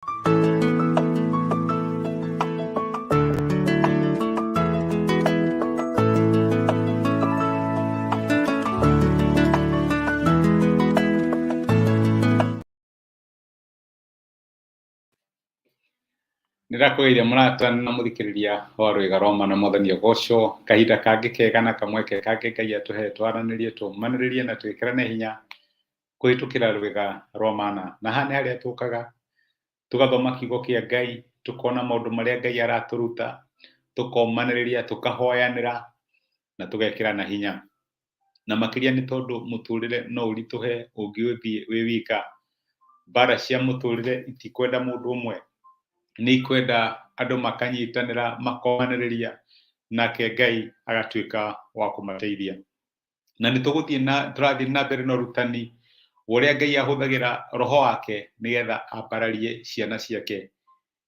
Nĩndakũgeithia mũrata na mũthikĩrĩria wa wega Roma na Mwathani Goco kahinda kangĩ kega na kamweke kangĩ Ngai atũhe twaranĩrie tũmanĩrĩrie na twĩkĩrane hinya kũhĩtũkĩra rwega Roma na haha nĩ harĩa tũkaga tũgathoma kiugo kĩa Ngai, tũkona maũndũ marĩa Ngai aratũruta, tũkomanĩrĩria, tũkahoyanĩra na tũgekĩrana hinya. Na makĩria nĩ tondũ mũtũrĩre no ũritũhe ũngĩũthiĩ wĩ wika. Mbara cia mũtũrĩre itikwenda mũndũ ũmwe, nĩ ikwenda andũ makanyitanĩra, makomanĩrĩria, nake Ngai agatuĩka wa kũmateithia. Na nĩ tũrathiĩ na mbere na ũrutani ũrĩa Ngai ahũthagĩra roho wake nĩgetha ambararie ciana ciake.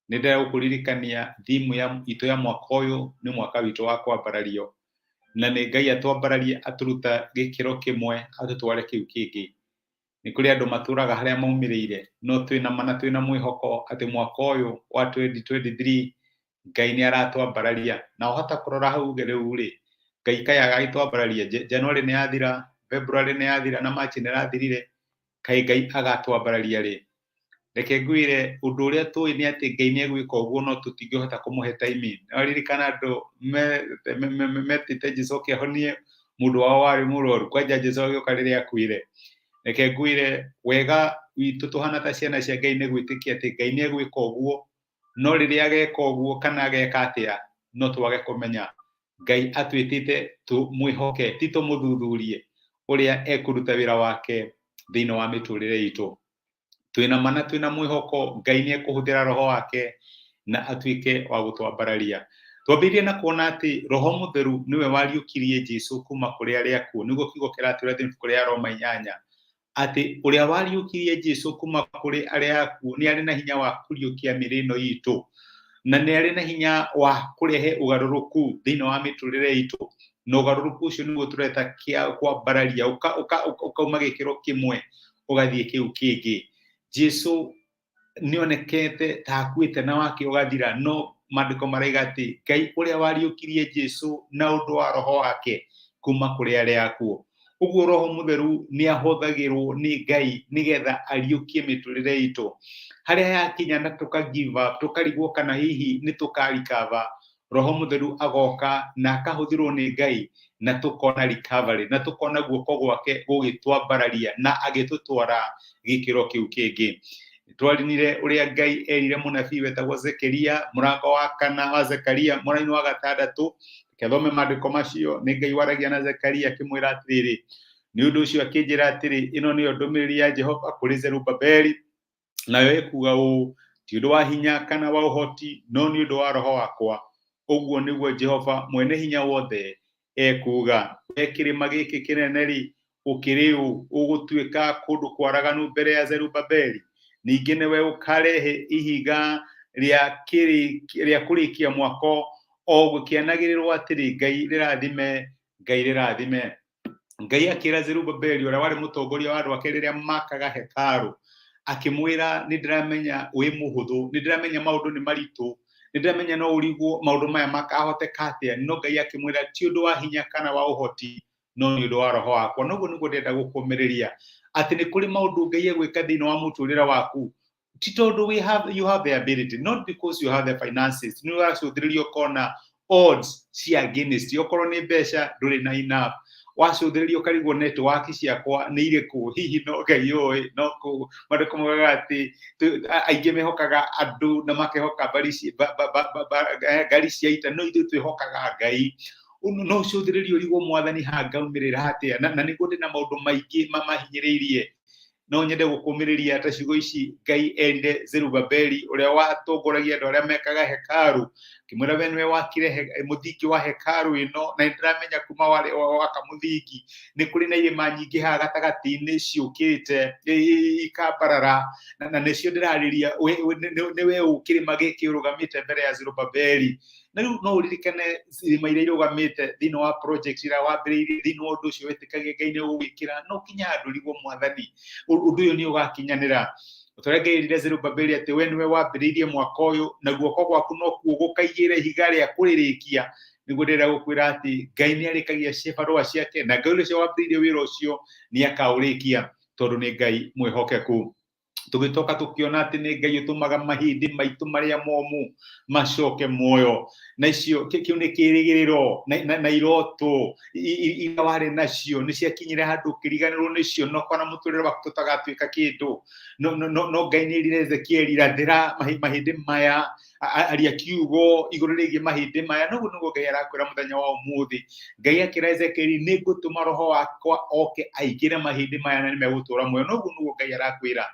Nĩ ndĩragũkũririkania thimu itũ ya mwaka ũyũ nĩ mwaka witũ wa kwambarario, na nĩ Ngai atwambararie atũruta gĩkĩro kĩmwe atũtware kĩu kĩngĩ. Nĩ kũrĩ andũ matũraga harĩa maumĩrĩire, no twĩna mwĩhoko atĩ mwaka ũyũ wa 2023 Ngai nĩ aratwambararia. Na ũhota kũrora hau rĩu-rĩ, Ngai kaĩ agagĩtwambararia? January nĩ yathira, February nĩ yathira na March nĩ yathirire, kaĩ Ngai agatwambararia rĩ? Reke ngwĩre ũndũ ũrĩa tũĩ nĩ atĩ Ngai nĩ egwĩka ũguo, no tũtingĩhota kũmũhe timing. Nĩwaririkana andũ metĩte Jesũ akĩhonie mũndũ wao warĩ mũrwaru, kwanja Jesũ agĩũka rĩrĩa akuire. Reke ngwĩre wega witũ tũhana ta ciana cia Ngai nĩ gwĩtĩkia atĩ Ngai nĩ egwĩka ũguo, no rĩrĩa ageka ũguo kana ageka atĩa no twage kũmenya. Ngai atwĩtĩte tũmwĩhoke, ti tũmũthuthurie ũrĩa ekũruta wĩra wake thĩinĩ wa mĩtũrĩre itũ. Twĩna mwĩhoko Ngai nĩ ekũhũthĩra roho wake na atuĩke wa gũtwambararia. Twambĩrĩrie na kuona atĩ roho mũtheru nĩwe wariũkirie Jesũ kuma kũrĩ arĩa akuũ, nĩguo kiugo kĩratwĩra thĩinĩ kũrĩ Aroma 8 atĩ ũrĩa wariũkirie Jesũ kuma kũrĩ arĩa akuũ nĩ arĩ na hinya wa kũriũkia mĩĩrĩ ĩno itũ, na nĩ arĩ na hinya wa kũrehe ũgarũrũku thĩinĩ wa mĩtũrĩre itũ. Na ũgarũrũku ũcio nĩguo tũreta kwambararia, ũkauma gĩkĩro kĩmwe ũgathiĩ kĩu kĩngĩ. Jesũ nĩonekete ta akuĩte na wake ũgathira, no maandĩko maraiga atĩ Ngai ũrĩa wariũkirie Jesũ na ũndũ wa roho wake kuma kũrĩ arĩa akuũ. Ũguo roho mũtheru nĩ ahũthagĩrwo nĩ Ngai nĩgetha ariũkie mĩtũrĩre itũ. Harĩa yakinya na tũka give up, tũkarigwo kana hihi nĩ tũkarikava, roho mũtheru agoka na akahũthĩrwo nĩ Ngai na tũkona recovery, na tũkona guoko gwake gũgĩtwambararia na agĩtũtwara gĩkĩro kĩu kĩngĩ. Twarinire ũrĩa Ngai erire mũnabii wetagwo Zekeria, mũrango wa 4 wa Zekaria, mũraini wa 6. Kethome maandĩko macio, nĩ Ngai waragia na Zekaria akĩmwĩra atĩrĩrĩ, nĩ ũndũ ũcio akĩnjĩra atĩrĩ, ĩno nĩyo ndũmĩrĩri ya Jehova kũrĩ Zerubabeli, nayo ĩkuuga ũũ, ti ũndũ wa hinya kana wa ũhoti, no nĩ ũndũ wa roho wakwa. Ũguo nĩguo Jehova mwene hinya wothe ekuuga. Kĩrĩma gĩkĩ kĩnene-rĩ, ũkĩrĩ ũũ, ũgũtuĩka kũndũ kwaraganu mbere ya Zerubabeli. Ningĩ nĩwe ũkarehe ihiga rĩa kũrĩkia mwako, o gũkĩanagĩrĩrwo atĩrĩ Ngai rĩrathime, Ngai rĩrathime. Ngai akĩra Zerubabeli ũrĩa warĩ mũtongoria wa andũ ake rĩrĩa makaga hekarũ, akĩmwĩra nĩ ndĩramenya wĩ mũhũthũ, nĩ ndĩramenya maũndũ nĩ maritũ, nĩ ndĩramenya no ũrigwo maũndũ maya makahoteka atĩa, no Ngai akĩmwĩra ti ũndũ wa hinya kana wa ũhoti, no nĩ ũndũ wa roho wakwa. Noguo nĩguo ndĩrenda gũkũmĩrĩria atĩ nĩ kũrĩ maũndũ Ngai egwĩka thĩinĩ wa mũtũrĩre waku, ti tondũ you have the ability, not because you have the finances. Nĩ ũracũthĩrĩria ũkona odds cia against, okorwo nĩ mbeca ndũrĩ na enough, wacũthĩrĩria ũkarigwo network ciakwa nĩ irĩkũ, hihi no Ngai ũĩ. No maandĩko moigaga atĩ aingĩ mehokaga andũ na makehoka ngari cia ita, no ithuĩ twĩhokaga Ngai. No ũcũthĩrĩrie ũrigwo Mwathani haha ngaumĩrĩra atĩa, na nĩguo ndĩna maũndũ maingĩ mamahinyĩrĩirie. No nyende gũkũmĩrĩria ta ciugo ici Ngai erire Zerubabeli ũrĩa watongoragia andũ arĩa mekaga hekarũ, akĩmwĩra we nĩwe wakire mũthingi wa hekarũ ĩno, na nĩndĩramenya kuma waka mũthingi nĩ kũrĩ na irĩma nyingĩ haha gatagatĩ-inĩ ciũkĩte ikambarara, na nĩcio ndĩrarĩria, nĩwe ũũ kĩrĩma gĩkĩ ũrũgamĩte mbere ya Zerubabeli. Na rĩu no ũririkane irĩma iria irũgamĩte thĩinĩ wa project iria wambĩrĩirie, thĩinĩ wa ũndũ ũcio wetĩkagia Ngai nĩ ũgwĩkĩra, no kinya handũ ũrigwo Mwathani ũndũ ũyũ nĩ ũgakinyanĩra. Tũrengĩrire Zerubabeli atĩ we nĩwe wambĩrĩirie mwaka ũyũ na guoko gwaku no kuo gũkaigĩre ihiga rĩa kũrĩrĩkia. Nĩguo ndĩrenda gũkwĩra atĩ Ngai nĩarĩkagia cibarũa ciake na Ngai ũcio wambĩrĩirie wĩra ũcio nĩakaũrĩkia tondũ nĩ Ngai mwĩhokeku. Tũgĩtoka tũkĩona atĩ nĩ Ngai ũtũmaga mahĩndĩ maitũ marĩa momũ macoke muoyo, na icio kĩu nĩ kĩrĩgĩrĩro na iroto iria warĩ nacio nĩ ciakinyire handũ ũkĩriganĩrwo nĩcio na ũkona mũtũrĩre waku tũtagatuĩka kĩndũ. No Ngai nĩerire Ezekieli, rathĩra mahĩndĩ maya, aria kiugo igũrũ rĩgiĩ mahĩndĩ maya. Noguo nĩguo Ngai arakwĩra mũthenya wa ũmũthĩ. Ngai akĩra Ezekieli, nĩngũtũma roho wakwa oke aingĩre mahĩndĩ maya na nĩmegũtũra muoyo. Noguo nĩguo Ngai arakwĩra,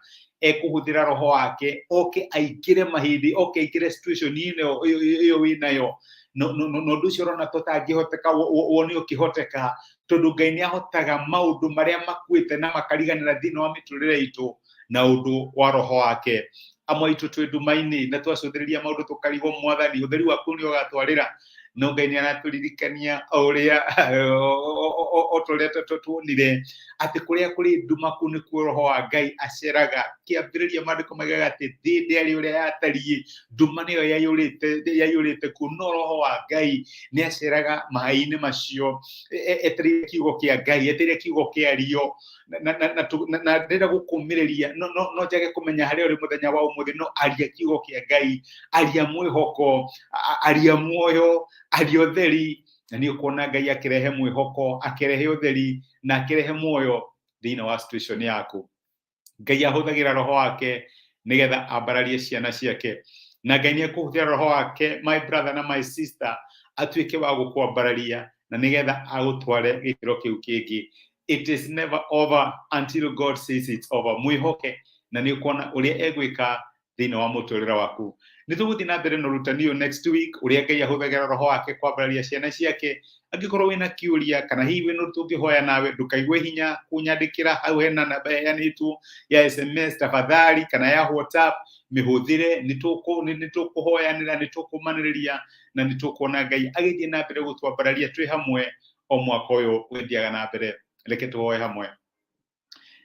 ekũhũthĩra roho wake oke aingĩre mahĩndĩ, oke aingĩre situation ĩyo wĩnayo. No ũndũ ũcio ũrona tũtangĩhoteka wone ũkĩhoteka, tondũ Ngai nĩahotaga maũndũ marĩa makuĩte na makariganĩra thĩinĩ wa mĩtũrĩre itũ na ũndũ wa roho wake. Amwe aitũ twĩ nduma-inĩ na twacũthĩrĩria maũndũ tũkarigwo, Mwathani ũtheri waku nĩ ũgatwarĩra. No Ngai nĩaratũririkania ũrĩa tuonire atĩ kũrĩa kũrĩ nduma kũu nĩkuo roho wa Ngai aceraga. Kĩambĩrĩria maandĩko maugaga atĩ ndĩarĩ ũrĩa yatariĩ, nduma nĩyo yaiyũrĩte kũu, no roho wa Ngai nĩaceraga maĩ-inĩ macio etereire kiugo kĩa Ngai, etereire kiugo kĩario. Na ndĩrenda gũkũmĩrĩria, no njage kũmenya harĩa ũrĩ mũthenya wa ũmũthĩ, no aria kiugo kĩa Ngai, aria mwĩhoko, aria muoyo, aria ũtheri, na nĩ ũkuona Ngai akĩrehe mwĩhoko, akĩrehe ũtheri na akĩrehe muoyo thĩinĩ wa situation yaku. Ngai ahũthagĩra roho wake nĩgetha ambararie ciana ciake, na Ngai nĩekũhũthĩra roho wake, my brother na my sister, atuĩke wa gũkwambararia na nĩgetha agũtware gĩkĩro kĩu kĩngĩ. It is never over until God says it's over. Mwĩhoke na nĩ ũkuona ũrĩa egwĩka thĩinĩ wa mũtũrĩre waku. Nĩ tũgũthiĩ na mbere na ũrutani ũyũ next week, ũrĩa Ngai ahũthagĩra roho wake kwambararia ciana ciake. Angĩkorwo wĩna kĩũria kana hihi wĩna ũndũ tũngĩhoya nawe, ndũkaigue hinya kũnyandĩkĩra, hau hena namba ĩheanĩtwo ya SMS tafadhali kana ya WhatsApp, mĩhũthĩre. Nĩtũkũhoyanĩra, nĩtũkũmanĩrĩria na nĩtũkuona Ngai agĩthiĩ na mbere gũtwambararia twĩ hamwe o mwaka ũyũ ũgĩthiaga na mbere. Reke tũhoe hamwe.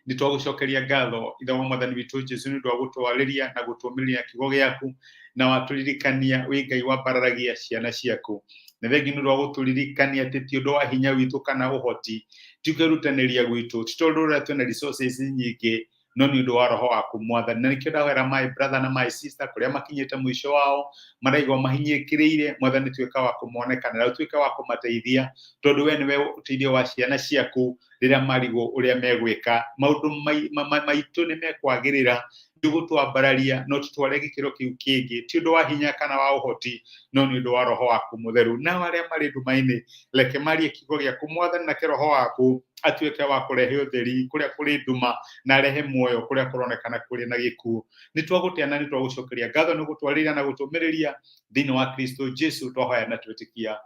Nĩtwagũcokeria ngatho Ithe wa Mwathani witũ Jesũ nĩ ũndũ wa gũtwarĩria na gũtũmĩrĩria kiugo gĩaku na watũririkania wĩ Ngai wambararagia ciana ciaku. Na thengi nĩ ũndũ wa gũtũririkania atĩ ti ũndũ wa hinya witũ kana ũhoti, ti kwĩrutanĩria gwitũ, ti tondũ ũrĩa twĩna resources nyingĩ, no nĩ ũndũ wa roho waku Mwathani. Na nĩkĩo ndahoera my brother na my sister kũrĩa makinyĩte mũico wao, maraigua mahinyĩkĩrĩire, Mwathani tuĩka wa kũmonekanĩra, tuĩka wa kũmateithia, tondũ we nĩwe ũteithio wa ciana ciaku rĩrĩa marigwo ũrĩa megwĩka. Maũndũ maitũ nĩ mekwagĩrĩra, gũtwambararia no tũtware gĩkĩro kĩu kĩngĩ, ti ũndũ wa hinya kana wa ũhoti, no nĩ ũndũ wa roho waku mũtheru. Na arĩa marĩ nduma-inĩ, reke marie kiugo gĩaku Mwathani, nake roho waku atuĩke wa kũrehe ũtheri kũrĩa kũrĩ nduma na arehe muoyo kũrĩa kũronekana kũrĩ na gĩkuũ. Nĩtwagũtĩa na nĩtwagũcokeria ngatho nĩ gũtwarĩria na gũtũmĩrĩria thĩinĩ wa Kristo Jesũ twahoya na twĩtĩkia.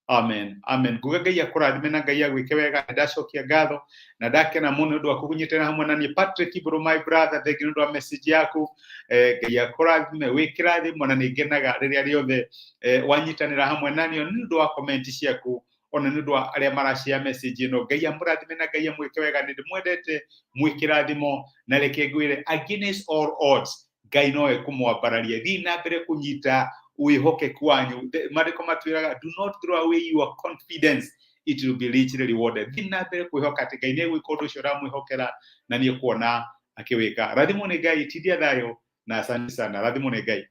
Amen. Amen. Nguga Ngai akũrathime na Ngai agwĩke wega. Ndacokia ngatho na ndakena mũno nĩ ũndũ wa kũnyitĩra hamwe na niĩ. Patrick Ibũrũ, my brother, thank you nĩ ũndũ wa message yaku. Ngai akũrathime, wĩkĩrathimo, na nĩngenaga rĩrĩa rĩothe wanyitanĩra hamwe na niĩ, nĩ ũndũ wa comment ciaku, ona nĩ ũndũ wa arĩa marashare message ĩno. Ngai amũrathime na Ngai amwĩke wega. Nĩ ndĩmwendete, mwĩkĩrathimo, na reke ngwĩre against all odds, Ngai nowe kũmwambararia. Thiĩ na mbere kũnyita wĩhokeku wanyu. Maandĩko matwĩraga, do not throw away your confidence, it will be richly rewarded. Thiĩ na mbere kwĩhoka atĩ Ngai nĩegwĩka ũndũ ũcio ũramwĩhokera na nĩũkuona akĩwĩka. Rathimwo nĩ Ngai, tithia thayũ na asante sana. Rathimwo nĩ Ngai.